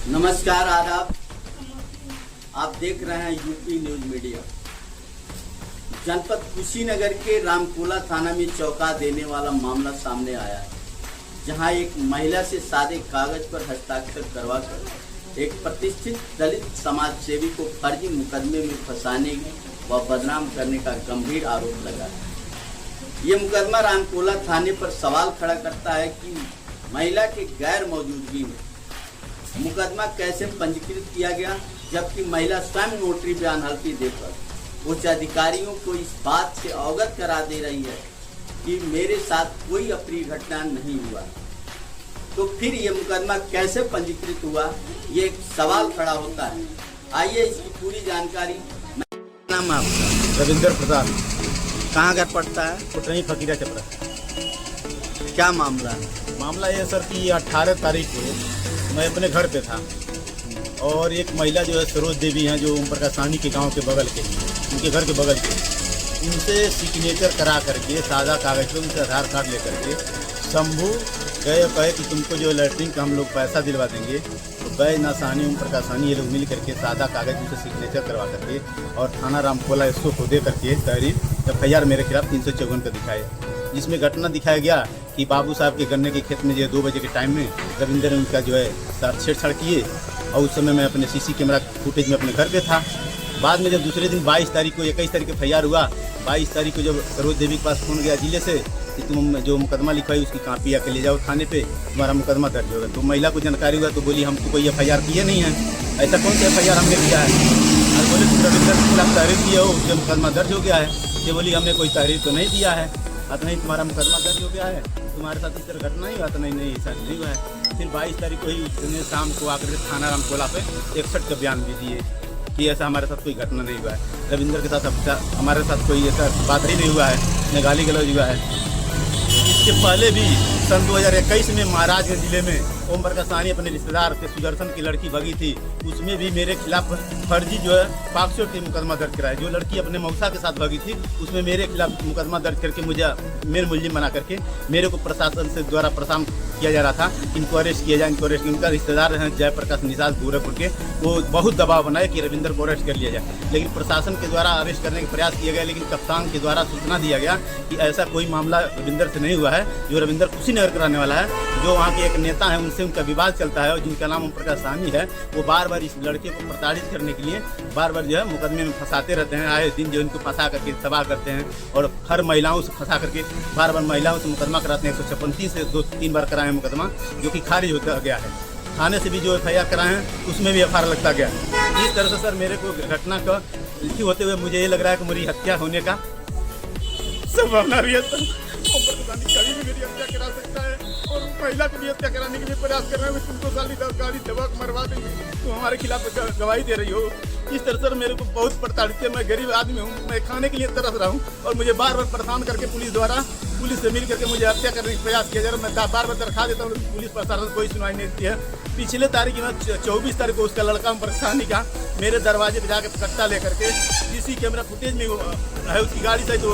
नमस्कार, आदाब। आप देख रहे हैं यूपी न्यूज मीडिया। जनपद कुशीनगर के रामकोला थाना में चौंका देने वाला मामला सामने आया है, जहां एक महिला से सादे कागज पर हस्ताक्षर करवाकर एक प्रतिष्ठित दलित समाज सेवी को फर्जी मुकदमे में फंसाने व बदनाम करने का गंभीर आरोप लगा है। ये मुकदमा रामकोला थाने पर सवाल खड़ा करता है कि महिला के गैर मौजूदगी में मुकदमा कैसे पंजीकृत किया गया, जबकि महिला स्वयं नोटरी बयान हल्फी देकर उच्च अधिकारियों को इस बात से अवगत करा दे रही है कि मेरे साथ कोई अप्रिय घटना नहीं हुआ। तो फिर ये मुकदमा कैसे पंजीकृत हुआ, ये एक सवाल खड़ा होता है। आइए इसकी पूरी जानकारी। नाम आपका? रविंद्र प्रसाद। कहाँ घर पड़ता है? कुटनी फकीरा चपरा। क्या मामला है? मामला ये सर कि 18 तारीख को मैं अपने घर पे था और एक महिला जो है सरोज देवी हैं, जो ओम प्रकाश साहनी के गांव के बगल के, उनके घर के बगल के, उनसे सिग्नेचर करा करके सादा कागज पे उनसे आधार कार्ड लेकर के शंभू गए और कहे कि तुमको जो लैट्रिन का हम लोग पैसा दिलवा देंगे। तो गए ना साहनी, ओम प्रकाश साहनी, ये लोग मिल करके सादा कागज उनसे सिग्नेचर करवा करके और थाना रामकोला इसको को दे करके तहरीर FIR मेरे खिलाफ 354 का दिखाए, जिसमें घटना दिखाया गया कि बाबू साहब के गन्ने के खेत में जो 2 बजे के टाइम में रविंदर उनका जो है साथ छेड़छाड़ किए और उस समय मैं अपने CC कैमरा फुटेज में अपने घर पे था। बाद में जब दूसरे दिन 22 तारीख को 21 तारीख को FIR हुआ, 22 तारीख को जब सरोज देवी के पास फोन गया जिले से कि तुम जो मुकदमा लिखवाई उसकी कापी आकर ले जाओ थाने पे, तुम्हारा मुकदमा दर्ज होगा। तो महिला को जानकारी हुआ तो बोली हम तो कोई FIR किए नहीं है, ऐसा कौन सा FIR हमने किया है। और बोले तुम रविंदर के खिलाफ तहरीर किए हो, उससे मुकदमा दर्ज हो गया है। ये बोली हमने कोई तहरीर तो नहीं दिया है, तो नहीं तुम्हारा मुकदमा दर्ज हो गया है, तुम्हारे साथ इस तरह घटना नहीं हुआ। तो नहीं ऐसा नहीं हुआ है। फिर 22 तारीख को ही उसने शाम को आकर थाना रामकोला पे 61 का बयान भी दिए कि ऐसा हमारे साथ कोई घटना नहीं हुआ है, रविंदर के साथ हमारे साथ कोई ऐसा बात ही नहीं हुआ है, न गाली गलौज हुआ है। इसके पहले भी सन 2021 में महाराजगंज जिले में ओम प्रकाश साहनी अपने रिश्तेदार के सुदर्शन की लड़की भगी थी, उसमें भी मेरे खिलाफ फर्जी जो है पॉक्सो के मुकदमा दर्ज कराया। जो लड़की अपने मौसा के साथ भगी थी उसमें मेरे खिलाफ मुकदमा दर्ज करके मुझे मेरे मुलजिम बना करके मेरे को प्रशासन से द्वारा परेशान किया जा रहा था, इनको अरेस्ट किया जाए, इनको अरेस्ट। उनका रिश्तेदार हैं जयप्रकाश निषाद गोरखपुर के, वो बहुत दबाव बनाए कि रविंदर को अरेस्ट कर लिया जाए, लेकिन प्रशासन के द्वारा अरेस्ट करने का प्रयास किया गया, लेकिन कप्तान के द्वारा सूचना दिया गया कि ऐसा कोई मामला रविंदर से नहीं हुआ है। जो रविंदर कुशीनगर का रहने वाला है, जो वहाँ के एक नेता है, उनसे उनका विवाद चलता है और जिनका नाम ओम प्रकाश साहनी है, वो बार बार इस लड़के को प्रताड़ित करने के लिए बार बार जो है मुकदमे में फंसाते रहते हैं। आए दिन जो इनको फंसा करके तबाह करते हैं और हर महिलाओं से फंसा करके बार बार महिलाओं से मुकदमा कराते हैं। 156 से 2-3 बार कराए मुकदमा, जो कि खारिज होता गया है। थाने से भी जो FIR कराए हैं उसमें भी FIR लगता गया। इस तरह से सर मेरे को घटना का लिखी होते हुए मुझे ये लग रहा है कि मेरी हत्या होने का संभावना भी है सर। कभी भी मेरी हत्या करा सकता है और महिला को भी हत्या कराने के लिए प्रयास कर रहे हैं। तुमको साली गाड़ी दबा के मरवा देंगे, तुम हमारे खिलाफ गवाही दे रही हो। इस तरह सर मेरे को बहुत प्रताड़ित है। मैं गरीब आदमी हूँ, मैं खाने के लिए तरस रहा हूँ और मुझे बार बार परेशान करके पुलिस से मिल करके मुझे हत्या करने का प्रयास किया जा रहा है। मैं बार बार दरखा देता हूँ, पुलिस प्रशासन कोई सुनवाई नहीं देती है। पिछले तारीख में 24 तारीख को उसका लड़का परेशानी का मेरे दरवाजे पे जाकर कट्टा लेकर के CC कैमरा फुटेज में है उसकी गाड़ी से जो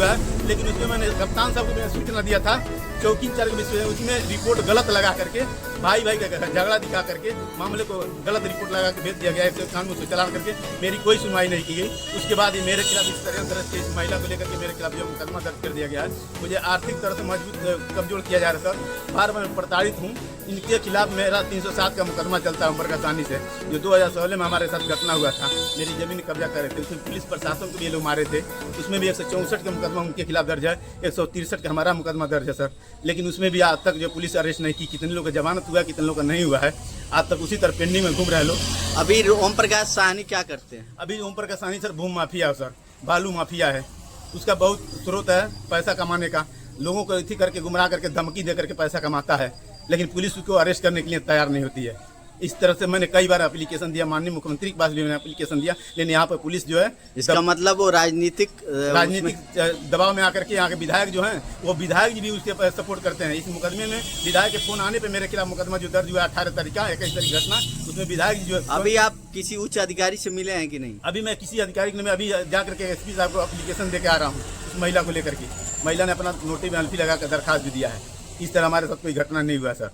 है, लेकिन उसमें मैंने कप्तान साहब को मैंने सूचना दिया था चौकी इंचार्ज के विषय में, उसमें रिपोर्ट गलत लगा करके भाई का झगड़ा दिखा करके मामले को गलत रिपोर्ट लगा के भेज दिया गया है कानून से चलान करके। मेरी कोई सुनवाई नहीं की गई। उसके बाद ही मेरे खिलाफ इस तरह से इस महिला को लेकर के मेरे खिलाफ जो मुकदमा दर्ज कर दिया गया है। मुझे आर्थिक तरह से मजबूत कमजोर किया जा रहा था। बार बार प्रताड़ित हूँ। इनके खिलाफ मेरा 307 का मुकदमा चलता है ओम प्रकाश साहनी से, जो 2016 में हमारे साथ घटना हुआ था। मेरी जमीन कब्जा कर रहे थे, उसमें पुलिस प्रशासन को भी ये लोग मारे थे। उसमें भी 164 का मुकदमा उनके खिलाफ दर्ज है, 163 का हमारा मुकदमा दर्ज है सर। लेकिन उसमें भी आज तक जो पुलिस अरेस्ट नहीं की। कितने लोग का जमानत हुआ, कितने लोग का नहीं हुआ है, आज तक उसी तरह पेंडिंग में घूम रहे लोग। अभी ओम प्रकाश साहनी क्या करते हैं? अभी ओम प्रकाश साहनी सर भूमि माफिया है सर, बालू माफिया है। उसका बहुत स्रोत है पैसा कमाने का, लोगों को इसी करके गुमराह करके धमकी दे करके पैसा कमाता है, लेकिन पुलिस उसको अरेस्ट करने के लिए तैयार नहीं होती है। इस तरह से मैंने कई बार एप्लीकेशन दिया, माननीय मुख्यमंत्री के पास भी मैंने एप्लीकेशन दिया, लेकिन यहाँ पर पुलिस जो है, इसका मतलब वो राजनीतिक दबाव में आकर के यहाँ के विधायक जो हैं, वो विधायक भी उसके सपोर्ट करते हैं। इस मुकदमे में विधायक के फोन आने पे मेरे खिलाफ मुकदमा जो दर्ज हुआ 18 तारीख का 21 तारीख घटना, उसमें विधायक जो है। अभी आप किसी उच्च अधिकारी से मिले हैं कि नहीं? अभी मैं किसी अधिकारी ने, मैं अभी जाकर के SP साहब को एप्लीकेशन दे के आ रहा हूँ उस महिला को लेकर के। महिला ने अपना नोटिस में अल्फी लगा कर दरखास्त भी दिया है। इस तरह हमारे साथ कोई घटना नहीं हुआ सर।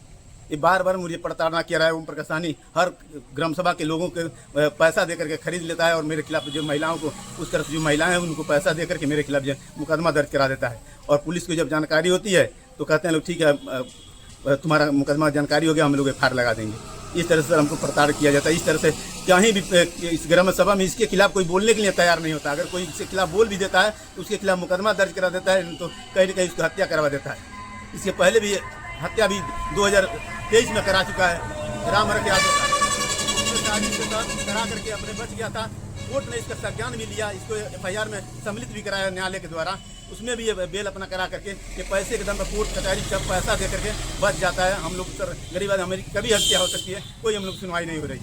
ये बार बार मुझे प्रताड़ना किया रहा है। ओम प्रकाश सहनी हर ग्राम सभा के लोगों के पैसा दे करके खरीद लेता है और मेरे खिलाफ जो महिलाओं को, उस तरफ जो महिलाएं हैं उनको पैसा दे करके मेरे खिलाफ जो मुकदमा दर्ज करा देता है। और पुलिस को जब जानकारी होती है तो कहते हैं लोग ठीक है तुम्हारा मुकदमा जानकारी हो गया, हम लोग FIR लगा देंगे। इस तरह से हमको प्रताड़ित किया जाता है। इस तरह से कहीं भी इस ग्राम सभा में इसके खिलाफ कोई बोलने के लिए तैयार नहीं होता। अगर कोई इसके खिलाफ बोल भी देता है तो उसके खिलाफ मुकदमा दर्ज करा देता है, तो कहीं न कहीं उसकी हत्या करवा देता है। इसके पहले भी हत्या भी 2023 में करा चुका है राम रख यादव का। करा करके अपने बच गया था। कोर्ट ने इसका संज्ञान भी लिया, इसको FIR में सम्मिलित भी कराया न्यायालय के द्वारा। उसमें भी ये बेल अपना करा करके ये पैसे के दम पर कोर्ट कचहरी सब पैसा दे करके बच जाता है। हम लोग सर गरीब आदमी, हमारी कभी हत्या हो सकती है, कोई हम लोग सुनवाई नहीं हो रही।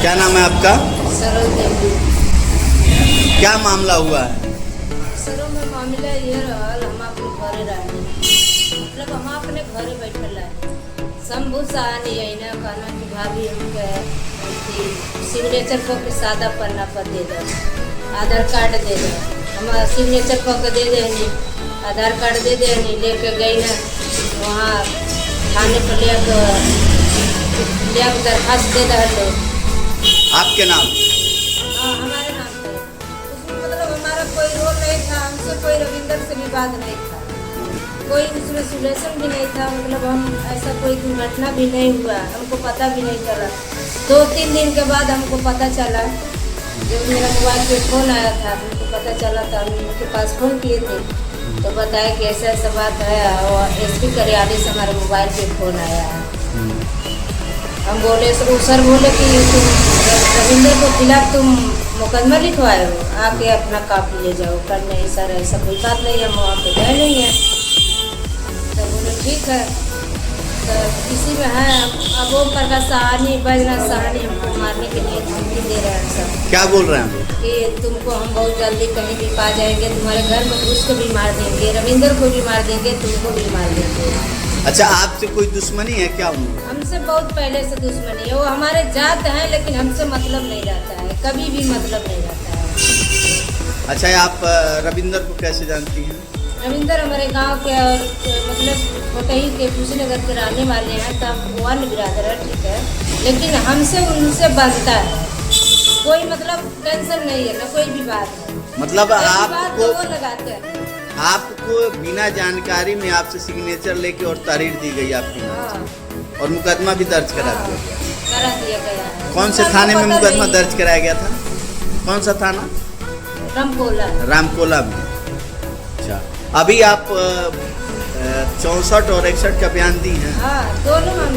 क्या नाम है आपका? सरोज देवी। क्या मामला हुआ है? सरों में मामला ये रहल, हम अपने घरे रहे, मतलब हम अपने घरे बैठल रहे। शंभू सहानी है ना, कहना कि भाभी हमके सिग्नेचर को के सादा पन्ना पर दे दो, आधार कार्ड दे दो। हम सिग्नेचर को के दे देनी, आधार कार्ड दे देनी, लेके गई ना वहाँ थाने पर ले दरखास्त दे रहे लोग। आपके नाम? हाँ, हमारे नाम पे। उसमें मतलब हमारा कोई रोल नहीं था, हमसे कोई रविंदर से विवाद नहीं था, कोई उसमें सुलेशन भी नहीं था। मतलब हम ऐसा कोई दुर्घटना भी नहीं हुआ, हमको पता भी नहीं चला। 2-3 दिन के बाद हमको पता चला, जब मेरा मोबाइल पे फ़ोन आया था, हमको पता चला था। हम उनके पास फ़ोन किए थे तो बताया कि ऐसा ऐसा बात है, और SP कार्यालय से हमारे मोबाइल पे फ़ोन आया है। हम बोले सर बोले कि तुम रविंदर को खिलाफ तुम मुकदमा लिखवाए हो, आके अपना कापी ले जाओ। कर नहीं सर, ऐसा कोई बात नहीं है, हम वहाँ पे गए नहीं हैं। तो बोले ठीक है, तो इसी में है। अब ओम प्रकाश सहनी, बैजनाथ सहनी हमको मारने के लिए धमकी दे रहे हैं सब। क्या बोल रहे हैं वो? कि तुमको हम बहुत जल्दी कहीं भी पा जाएंगे, तुम्हारे घर में घुस को भी मार देंगे, रविंदर को भी मार देंगे, तुमको भी मार देंगे। अच्छा, आपसे कोई दुश्मनी है क्या उनको? हमसे बहुत पहले से दुश्मनी है। वो हमारे जात हैं लेकिन हमसे मतलब नहीं रहता है, कभी भी मतलब नहीं रहता है। अच्छा, आप रविंदर को कैसे जानती हैं? रविंदर हमारे गांव के और मतलब कोटही के कुशीनगर के रहने वाले हैं, तो हम वन बिरादर है, ठीक है, लेकिन हमसे उनसे बनता है, कोई मतलब टेंशन नहीं है, ना कोई भी बात है। मतलब आपको वो लगाते हैं। आपको बिना जानकारी में आपसे सिग्नेचर लेके और तारीख दी गई आपकी, हाँ, और मुकदमा भी दर्ज करा हाँ, दिया गया। करा दिया गया है। कौन से थाने में मुकदमा दर्ज कराया गया था? कौन सा थाना? रामकोला। रामकोला में। अच्छा, अभी आप 64 और 61 का बयान दी हैं? हाँ, दोनों हम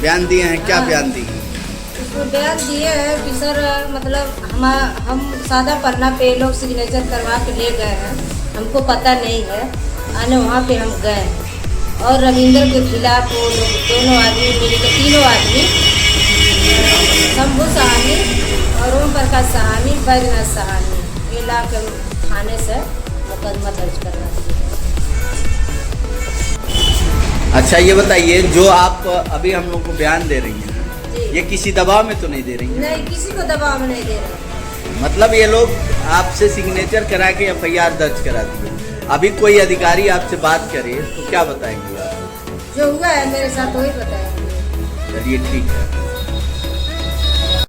बयान दिए हैं। क्या हाँ। बयान दी हैं? उसमें बयान दिए हैं कि सर मतलब हम सादा पन्ना पे लोग सिग्नेचर करवा के ले गए हैं, हमको पता नहीं है, आने वहाँ पे हम गए और रविंदर के खिलाफ वो लोग दोनों आदमी मिलकर, तीनों आदमी, शंभू सहानी और ओम प्रकाश सहनी, बैजनाथ सहनी, ये ला के थाने से मुकदमा दर्ज करवा दिया। अच्छा, ये बताइए, जो आप अभी हम लोग को बयान दे रही हैं, जी। ये किसी दबाव में तो नहीं दे रही हैं? नहीं, किसी को दबाव में नहीं दे रहे। मतलब ये लोग आपसे सिग्नेचर करा के FIR दर्ज करा दिए। अभी कोई अधिकारी आपसे बात करे तो क्या बताएंगे आप? जो हुआ है मेरे साथ वही बताएंगे। चलिए ठीक है।